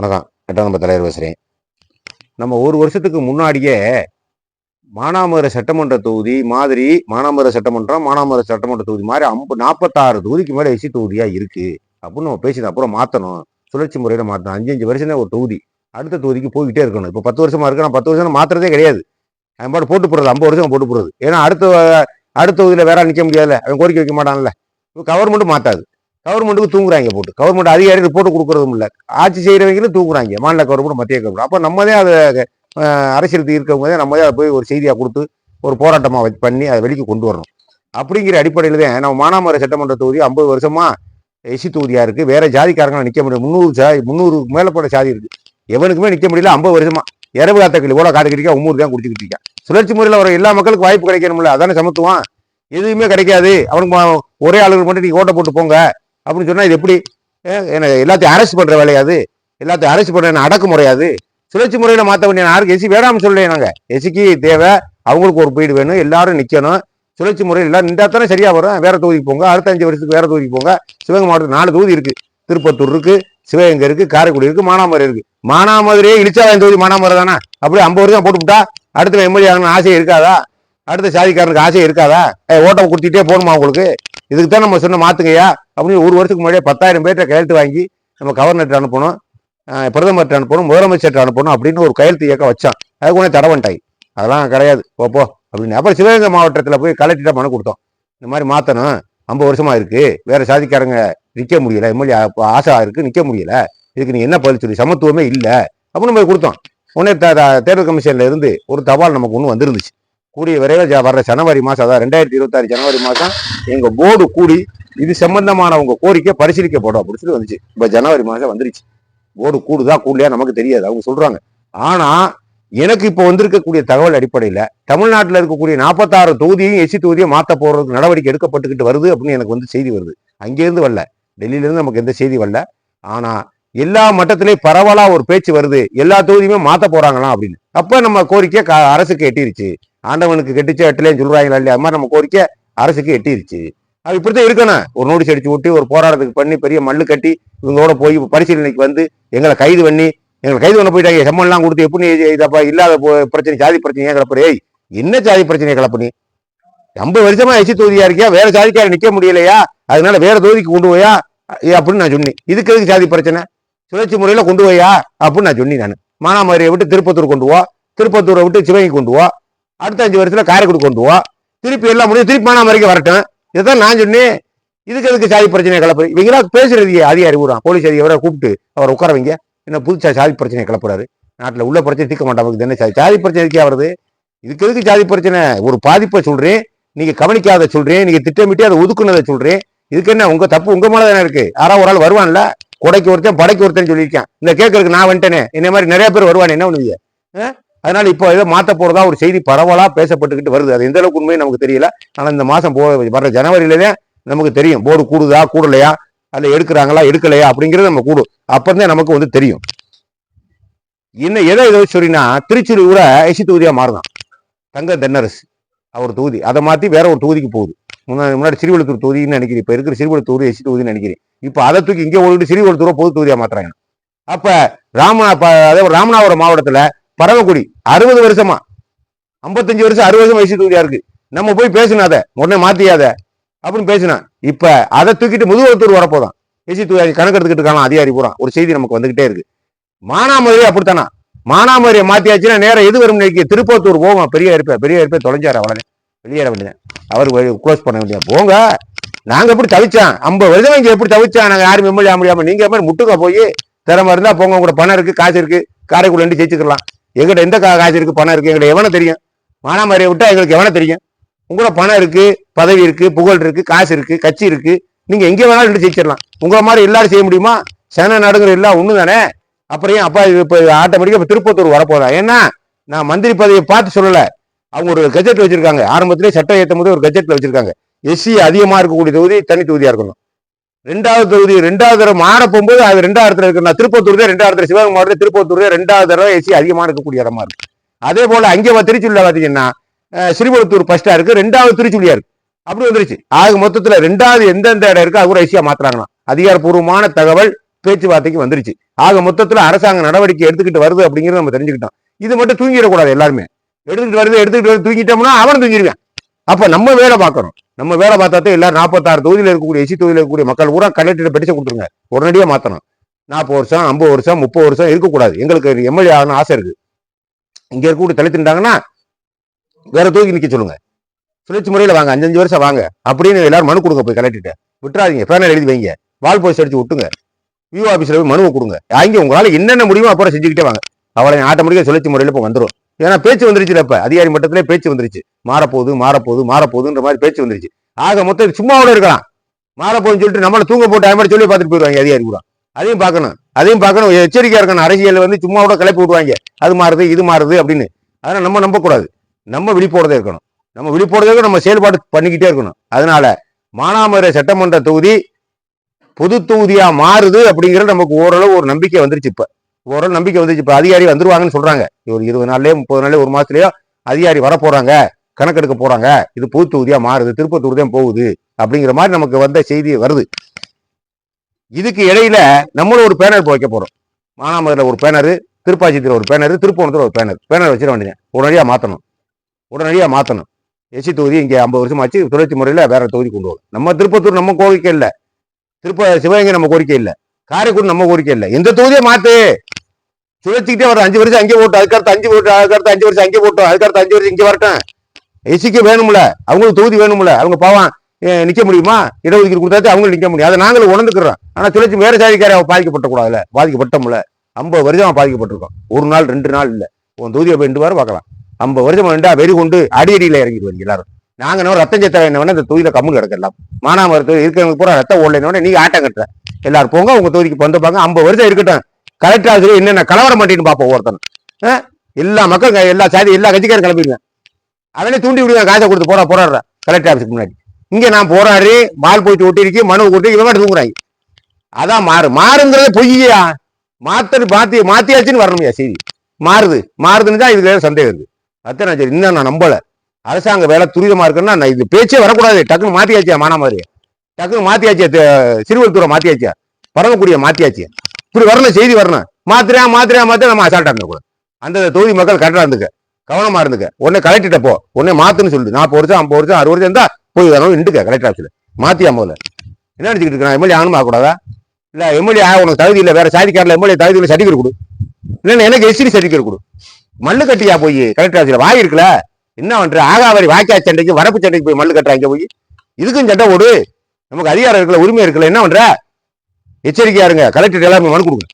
வணக்கம். 8ஆம் நம்பர் தலைவர் பேசுகிறேன். நம்ம ஒரு வருஷத்துக்கு முன்னாடியே மானாமதுரை சட்டமன்ற தொகுதி மாதிரி மானாமதுரை சட்டமன்ற தொகுதி மாதிரி 46 தொகுதிக்கு மேலே எஸ்சி தொகுதியாக இருக்குது அப்படின்னு நம்ம பேசினோம். அப்புறம் மாற்றணும், சுழற்சி முறையில் மாற்றணும். 5 வருஷம் தான் ஒரு தொகுதி, அடுத்த தொகுதிக்கு போய்கிட்டே இருக்கணும். இப்போ 10 வருஷமா இருக்கு, நான் 10 வருஷம் மாற்றுறதே கிடையாது. அவன் பாட்டு போட்டு போடுறது, 50 வருஷம் போட்டு போடுறது. ஏன்னா அடுத்த தொகுதியில் வேற நிற்க முடியாதுல்ல, அவன் கோரிக்கை வைக்க மாட்டான்ல. இப்போ கவர்மெண்ட்டும் மாற்றாது, கவர்மெண்ட்டுக்கு தூங்குறாங்க போட்டு, கவர்மெண்ட் அதிகாரி ரிப்போர்ட் கொடுக்கறதும் இல்லை, ஆட்சி செய்கிறவங்களும் தூங்குறாங்க, மாநில கவர்மெண்ட் மத்திய கவர்மெண்ட். அப்போ நம்மதே அதை அரசியல் இருக்கவங்க தான் நம்மதே அதை போய் ஒரு செய்தியாக கொடுத்து ஒரு போராட்டமாக பண்ணி அதை வெளிக்கு கொண்டு வரணும். அப்படிங்கிற அடிப்படையில் தான் நம்ம மானாமதுரை சட்டமன்ற தொகுதி 50 வருஷமா எஸ்சி தொகுதியாக இருக்குது. வேற ஜாதிக்காரங்க நிற்க முடியாது. 300 மேலப்பட்ட சாதி இருக்குது, எவனுக்குமே நிற்க முடியல 50 வருஷமா. இரவு காத்த கிளி கூட காடு கிடைக்கா, உம்மூர் தான் குடிச்சுக்கிட்டு இருக்கா. சுழற்சி முறையில் வர எல்லா மக்களுக்கும் வாய்ப்பு கிடைக்கணும்ல, அதானே சமத்துவம். எதுவுமே கிடைக்காது, அவனுக்கு ஒரே ஆளுக்கு மட்டும் நீங்க ஓட்ட போட்டு போங்க அப்படின்னு சொன்னா இது எப்படி? எல்லாத்தையும் அரெஸ்ட் பண்ற வேலையாது, எல்லாத்தையும் அரெஸ்ட் பண்ற அடக்குமுறையாது. சுழற்சி முறையில மாற்ற வேண்டிய யாருக்கு எஸ்சி வேணாம்னு சொல்லலையே. நாங்க எஸ்சிக்கு தேவை, அவங்களுக்கு ஒரு பீடு வேணும், எல்லாரும் நிக்கணும். சுழற்சி முறையில் எல்லாரும் நின்றா தானே சரியா வரும். வேற தொகுதிக்கு போங்க, அடுத்த 5 வருஷத்துக்கு வேற தொகுதிக்கு போங்க. சிவகங்கை மாவட்டத்தில் 4 தொகுதி இருக்கு, திருப்பத்தூர் இருக்கு, சிவகங்கை இருக்கு, காரைக்குடி இருக்கு, மானாமதுரை இருக்கு. மானாமதுரையே இடிச்சாவாயம் தொகுதி மானாமதுரை தானே. அப்படியே 50 வருஷம் போட்டுவிட்டா அடுத்த எம்எல்ஏ ஆகணும்னு ஆசை இருக்காதா? அடுத்த சாதிக்காரனுக்கு ஆசை இருக்காதா? ஓட்டை கொடுத்துட்டே போகணுமா உங்களுக்கு? இதுக்கு தான் நம்ம சொன்ன மாத்துங்கய்யா அப்படின்னு ஒரு வருஷத்துக்கு முன்னாடியே 10,000 பேர்கிட்ட கையெழுத்து வாங்கி நம்ம கவர்னர்கிட்ட அனுப்பணும், பிரதமர்கிட்ட அனுப்பணும், முதலமைச்சர்கிட்ட அனுப்பணும் அப்படின்னு ஒரு கையெழுத்து இயக்கம் வச்சான். அதுக்கு ஒன்றே தடவண்டாய், அதெல்லாம் கிடையாது போப்போ அப்படின்னு. அப்புறம் சிவகங்கை மாவட்டத்தில் போய் கலெக்டர்கிட்ட மனு கொடுத்தோம், இந்த மாதிரி மாற்றணும், 50 வருஷமா இருக்கு, வேற சாதிக்காரங்க நிற்க முடியல, எம்எல்ஏ ஆசை இருக்கு, நிற்க முடியல, இதுக்கு நீ என்ன பதில் சொல்லி, சமத்துவமே இல்லை அப்படின்னு போய் கொடுத்தோம். உடனே தேர்தல் கமிஷன்ல இருந்து ஒரு தபால் நமக்கு ஒன்று வந்துருந்துச்சு. கூடிய விரைவில் வர்ற ஜனவரி மாதம், அதாவது 2026 ஜனவரி மாதம் எங்கள் போர்டு கூடி இது சம்பந்தமான உங்க கோரிக்கை பரிசீலிக்கப்படும் அப்படின்னு சொல்லி வந்துச்சு. இப்போ ஜனவரி மாதம் வந்துருச்சு. போர்டு கூடுதா கூடலையா நமக்கு தெரியாது, அவங்க சொல்றாங்க. ஆனா எனக்கு இப்போ வந்திருக்கக்கூடிய தகவல் அடிப்படையில் தமிழ்நாட்டில் இருக்கக்கூடிய 46 தொகுதியும் எஸ்சி தொகுதியை மாற்ற போறதுக்கு நடவடிக்கை எடுக்கப்பட்டுக்கிட்டு வருது அப்படின்னு எனக்கு வந்து செய்தி வருது. அங்கேருந்து வரல, டெல்லியிலேருந்து நமக்கு எந்த செய்தி வரல. ஆனா எல்லா மட்டத்திலையும் பரவலா ஒரு பேச்சு வருது, எல்லா தொகுதியுமே மாற்ற போறாங்களாம் அப்படின்னு. அப்ப நம்ம கோரிக்கை அரசுக்கு எட்டிருச்சு. ஆண்டவனுக்கு கெட்டிச்சு எட்டலேன்னு சொல்றாங்களா இல்லையா, அது மாதிரி நம்ம கோரிக்கை அரசுக்கு எட்டிருச்சு. அது இப்படித்தான் இருக்கணும். ஒரு நோட்டீஸ் அடிச்சு விட்டு ஒரு போராட்டத்துக்கு பண்ணி பெரிய மல்லு கட்டி இவங்களோட போய் பரிசீலனைக்கு வந்து எங்களை கைது பண்ணி போயிட்டாங்க. சம்மன்லாம் கொடுத்து எப்படி இதப்பா இல்லாத பிரச்சனை, ஜாதி பிரச்சனையா கிளப்புற? என்ன ஜாதி பிரச்சனையை கிளப்புனி? 50 வருஷமா எச்சி தொகுதியா இருக்கியா, வேற ஜாதிக்கார நிக்க முடியலையா, அதனால வேற தொகுதிக்கு கொண்டு போயா அப்படின்னு நான் சொன்னேன். இதுக்கு எதுக்கு ஜாதி பிரச்சனை? சுழற்சி முறையில கொண்டு போயா அப்படின்னு நான் சொன்னேன். நான் மானாமதுரையை விட்டு திருப்பத்தூர் கொண்டு போ, திருப்பத்தூரை விட்டு சிவகங்கை கொண்டு போ, அடுத்த 5 வருஷத்துல காரைக்குடி கொண்டு போ, திருப்பி எல்லாம் முடியும், திருப்பி மானாமதுரைக்கு வரட்டும். இதுதான் நான் சொன்னேன். இதுக்கு எதுக்கு ஜாதி பிரச்சனையை கிளப்புற? இவங்களா பேசுறது அதிகாரி ஊரா போலீஸ் அதிகாரி கூப்பிட்டு அவரை உட்கார வைங்க, என்ன புதுச்சா ஜாதி பிரச்சனையை கிளப்புறாரு? நாட்டில் உள்ள பிரச்சனை தீர்க்க மாட்டாங்க, என்ன ஜாதி பிரச்சனை இருக்கே வருது? இதுக்கு எதுக்கு ஜாதி பிரச்சனை? ஒரு பாதிப்பை சொல்றேன், நீங்க கவனிக்காத சொல்றேன், நீங்க திட்டமிட்டு அதை ஒதுக்குனதை சொல்றேன். இதுக்கு என்ன உங்க தப்பு? உங்க மேல தானே இருக்கு. யாராவது ஒரு ஆள் வருவான்ல, கொடைக்கு ஒருத்தன் படைக்கு ஒருத்தன் சொல்லியிருக்கேன். இந்த கேட்கறதுக்கு நான் வந்துட்டேனே, என்ன மாதிரி நிறைய பேர் வருவானே, என்ன பண்ணுவீங்க? அதனால இப்போ ஏதோ மாற்ற போறதா ஒரு செய்தி பரவலா பேசப்பட்டுக்கிட்டு வருது. அது எந்த அளவுக்கு உண்மையை நமக்கு தெரியல. ஆனா இந்த மாசம் வர்ற ஜனவரியிலே நமக்கு தெரியும், போர்டு கூடுதா கூடலையா, அல்ல எடுக்கிறாங்களா எடுக்கலையா அப்படிங்கிறது நம்ம கூடும். அப்பதான் நமக்கு வந்து தெரியும். என்ன எதை சொல்லினா, திருச்சி கூட எஸ்சி தொகுதியா மாறுதான். தங்க தென்னரசு அவர் தொகுதி, அதை மாத்தி வேற ஒரு தொகுதிக்கு போகுது. முன்னாடி சிறுவழுத்தூர் தொகுதின்னு நினைக்கிறேன், இப்ப இருக்கிற சிறுவழுத்தூர் எஸ்சி தொகுதின்னு நினைக்கிறேன். இப்ப அதை தூக்கி இங்கே ஓடிட்டு சிறுவழுத்தூரை பொது தொகுதியா மாத்துறாங்க. அப்ப ராமநாதபுரம் மாவட்டத்துல பரவக்குடி 60 வருஷமா 55 வருஷம் 60 வருஷம் எஸ்சி தொகுதியா இருக்கு. நம்ம போய் பேசினாத உடனே மாத்தியாத அப்படின்னு பேசினா, இப்ப அதை தூக்கிட்டு முதுகுளத்தூர் வரப்போதான் எஸ்சி தொகுதி கணக்கெடுத்துக்கிட்டு இருக்காங்க அதிகாரி பூரா. ஒரு செய்தி நமக்கு வந்துகிட்டே இருக்கு. மானாமதுரை அப்படித்தானா, மானாமதுரையை மாத்தியாச்சுன்னா நேரம் எது வரும் நினைக்க, திருப்பத்தூர் போவோம். பெரிய இருப்பேன் தொலைஞ்சாரு, அவ்வளவு வெளியேற வேண்டியதான், அவர் க்ளோஸ் பண்ண வேண்டிய போங்க. நாங்க எப்படி தவிச்சோம் 50 வருஷம், இங்க எப்படி தவிச்சோம், நாங்க யாரும் எம்எல்ஏ முடியாம. நீங்க மாதிரி முட்டுக்க போய் திறமை இருந்தா போங்க, கூட பணம் இருக்கு, காசு இருக்கு, காரைக்குள்ள ஜெயிச்சுக்கலாம். எங்கிட்ட எந்த காசு இருக்கு, பணம் இருக்கு, எங்கிட்ட எவனை தெரியும்? மானாமதுரையை விட்டா எங்களுக்கு எவனை தெரியும்? உங்களோட பணம் இருக்கு, பதவி இருக்கு, புகழ் இருக்கு, காசு இருக்கு, கட்சி இருக்கு, நீங்க எங்க வேணாலும் ஜெயிச்சிடலாம். உங்களை மாதிரி எல்லாரும் செய்ய முடியுமா? சேன நாடுங்கிற எல்லாம் ஒண்ணு தானே. அப்புறம் அப்பா இப்ப ஆட்டோமேட்டிக்கா இப்ப திருப்பத்தூர் வரப்போதா? ஏன்னா நான் மந்திரி பதவியை பார்த்து சொல்லல, அவங்க ஒரு கெஜெட் வச்சிருக்காங்க. ஆரம்பத்திலே சட்டம் ஏற்றும் போது ஒரு கெஜெட்ல வச்சிருக்காங்க, எஸ்சி அதிகமா இருக்கக்கூடிய தொகுதி தனி தொகுதியா இருக்கணும். 2வது தொகுதி 2வது தடவை மாற போகும்போது அது 2வது இருக்கு. திருப்பத்தூர் தான் 2வது, சிவகங்கை மாவட்டத்தில் திருப்பத்தூர் 2வது தடவை எஸ்சி அதிகமா இருக்கக்கூடிய இடமா இருக்கு. அதே போல அங்கே திருச்சியில் பாத்தீங்கன்னா ஸ்ரீபுரத்தூர் ஃபர்ஸ்டா இருக்கு, 2வது திருச்சுழியா இருக்கு. அப்படி வந்துருச்சு. ஆக மொத்தத்துல 2வது எந்தெந்த இடம் இருக்கு அது கூட எஸ்சியா மாத்துறாங்கன்னா. அதிகாரப்பூர்வமான தகவல் பேச்சுவார்த்தைக்கு வந்துருச்சு. ஆக மொத்தத்துல அரசாங்க நடவடிக்கை எடுத்துக்கிட்டு வருது அப்படிங்கிறத நம்ம தெரிஞ்சுக்கிட்டோம். இது மட்டும் தூங்கிடக்கூடாது. எல்லாருமே எடுத்துக்கிட்டு வருது தூங்கிட்டோம்னா அவன் தூங்கிடுவேன். அப்ப நம்ம வேலை பார்க்கணும். நம்ம வேலை பார்த்தா எல்லாரும் 46 தொகுதியில் இருக்கக்கூடிய எஸ்சி தொகுதியில் இருக்கக்கூடிய மக்கள் கூட கலெக்டர் பெட்டிஷன் கொடுத்துருங்க, உடனடியாக மாத்தணும். 40 வருஷம் 50 வருஷம் 30 வருஷம் இருக்கக்கூடாது. எங்களுக்கு எம்எல்ஏ ஆகணும் ஆசை இருக்கு. இங்க இருக்கக்கூடிய தலித்துட்டாங்கன்னா வேற தொகுதி நிக்க சொல்லுங்க, சுழற்சி முறையில வாங்க, 5 வருஷம் வாங்க அப்படின்னு எல்லாரும் மனு கொடுங்க. போய் கலெக்டர்கிட்ட விட்டுறாதீங்க, பேனர் எழுதி வைங்க, வால் போஸ்ட் அடிச்சு விட்டுங்க, வியூ ஆபீஸ்ல போய் மனுவை கொடுங்க. அங்கே உங்களால என்னென்ன முடியுமோ அப்புறம் செஞ்சுக்கிட்டே வாங்க. அவளை ஆட்டோமேட்டிக்கா சுழற்சி முறையில இப்போ வந்துடும். ஏன்னா பேச்சு வந்துருச்சு, இப்ப அதிகாரி மட்டத்திலே பேச்சு வந்துருச்சு, மாறப்போகுதுன்ற மாதிரி பேச்சு வந்துருச்சு. ஆக மொத்தம் சும்மாவோட இருக்கலாம், மாறப்போகுதுன்னு சொல்லிட்டு நம்மளை தூங்க போட்டு அது மாதிரி சொல்லி பார்த்துட்டு போயிடுவாங்க அதிகாரி கூட. அதையும் பார்க்கணும், எச்சரிக்கையா இருக்கணும். அரசியல் வந்து சும்மாவோட கிளப்பி விடுவாங்க, அது மாறுது இது மாறுது அப்படின்னு. அதனால நம்ம நம்பக்கூடாது, நம்ம விழிப்போடதே இருக்கணும். நம்ம செயல்பாடு பண்ணிக்கிட்டே இருக்கணும். அதனால மானாமதுரை சட்டமன்ற தொகுதி பொது தொகுதியா மாறுது அப்படிங்கிறது நமக்கு ஓரளவு ஒரு நம்பிக்கை வந்துருச்சு. இப்ப அதிகாரி வந்துருவாங்கன்னு சொல்றாங்க. ஒரு 20 நாள்லயோ 30 நாள்லயோ 1 மாசத்துலயோ அதிகாரி வர போறாங்க, கணக்கெடுக்க போறாங்க. இது பொது தொகுதியா மாறுது, திருப்பத்தூர் தான் போகுது அப்படிங்கிற மாதிரி நமக்கு வந்த செய்தி வருது. இதுக்கு இடையில நம்மளும் ஒரு பேனர் வைக்க போறோம். மானாமதுரையில ஒரு பேனரு, திருப்பாச்சியத்துல ஒரு பேனரு, திருப்பூணத்துல ஒரு பேனர் வச்சிட வேண்டியது. உடனடியா மாத்தணும். எஸ்சி தொகுதி இங்க 50 வருஷம் ஆச்சு, சுழற்சி முறையில வேற தொகுதி கொண்டு வரும். நம்ம திருப்பத்தூர் நம்ம கோரிக்கை இல்ல, சிவகங்கை நம்ம கோரிக்கை இல்ல, காரைக்குடி நம்ம கோரிக்கை இல்ல. எந்த தொகுதியை மாத்து, சுழற்சிக்கிட்டே வரும். 5 வருஷம் அங்கே ஓட்டும், அதுக்கடுத்து 5 ஓட்டு, அதுக்கடுத்து 5 வருஷம் அங்கே ஓட்டும், அதுக்கடுத்து 5 வருஷம் இங்க வரட்டும். எஸ்சிக்கு வேணும்ல, அவங்களுக்கு தொகுதி வேணும்ல. அவங்க பாவம் நிக்க முடியுமா? இடஒதுக்கீடு கொடுத்தாச்சு அவங்களும் நிக்க முடியும். அதை நாங்களும் உணர்ந்துக்கிறோம். ஆனா சுழற்சி வேற சாதிக்கார பாதிக்கப்பட்டக்கூடாதுல, பாதிக்கப்பட்டோம்ல. 50 வருஷம் பாதிக்கப்பட்டிருக்கோம். 1 நாள் 2 நாள் இல்ல, உன் தொகுதியை போய் 2 வாரம் பார்க்கலாம். 50 வருஷம் வேண்டா வெறி கொண்டு அடியடியில இறங்கிடுவாங்க எல்லாரும். நாங்க என்ன ரத்தம் சத்த என்ன இந்த தொகுதியில கம்முன்னு கிடக்கலாம். மானாமரத்து இருக்கிறவங்க பூரா ரத்தம் ஓடல, நீங்க ஆட்டம் கட்டுற எல்லாரும் போங்க, உங்க தொகுதிக்கு வந்துப்பாங்க. 50 வருஷம் இருக்கட்டும். கலெக்டர் ஆசிரியர் என்னென்ன கலவரம் பண்ணிட்டு பார்ப்போம். ஒவ்வொருத்தனும் எல்லா மக்கள் எல்லா சாதி எல்லா கட்சிக்காரும் கிளம்பிடுவேன். அதனே தூண்டி விடுவேன், காசை கொடுத்து போராடுற கலெக்டர் ஆஃபீஸுக்கு முன்னாடி. இங்க நான் போராடி மால் போயிட்டு ஒட்டிருக்கு, மனு கொடுத்து இவங்க தூங்குறாங்க. அதான் மாறுங்கிறத பொய்யா, மாத்தியாச்சுன்னு வரணும்யா செய்தி. மாறுதுன்னு தான் இதுல சந்தேகம் இருக்கு. அதான் சரி, இன்னும் நான் நம்பல. அரசாங்க வேலை துரிதமா இருக்குன்னா நான் இது பேச்சே வரக்கூடாது. டக்குன்னு மாத்தியாச்சியா, மானாமதுரை டக்குன்னு மாத்தியாச்சியா, சிறுவல்தூரை மாத்தியாச்சியா, பரவக்கூடிய மாத்தியாச்சியா, இப்படி வரணும், செய்தி வரணும். மாத்திரையா நம்ம அசால்ட்டா இருந்தக்கூடாது. அந்த தொகுதி மக்கள் கரெக்டா இருந்துக்க, கவனமா இருந்துக்க. உடனே கலெக்டர் போ, உடனே மாத்துன்னு சொல்லுது. 40 வருஷம் 50 வருஷம் 60 வருஷம் இருந்தா போய் வரணும், நின்றுக்க கலெக்டர் ஆஃபீஸ்ல மாத்தியா. முதல்ல என்ன நினைச்சுக்கிட்டு இருக்கா, எம்எல்ஏ ஆகணுமா கூடாதா? இல்ல எம்எல்ஏ உனக்கு தகுதி இல்லை, வேற சாதிக்காரில் எம்எல்ஏ தகுதியில் சர்டிஃபிகேட் கொடு, இல்லைன்னா எனக்கு எஸ்டி சர்டிஃபிகேட் கொடு. மல்லு கட்டியா போய் கலெக்டர் ஆஃபீஸ்ல வாய் இருக்குல்ல, என்ன பண்ற? ஆகாவரி வாய்க்கா சண்டைக்கு வரப்பு சண்டைக்கு போய் மல்லு கட்டுறாங்க போய். இதுக்கும் சண்டை ஓடு, நமக்கு அதிகாரம் இருக்குல்ல, உரிமை இருக்குல்ல, என்ன பண்ற? எச்சரிக்கையா இருங்க. கலெக்டர் எல்லாருமே மனு கொடுங்க.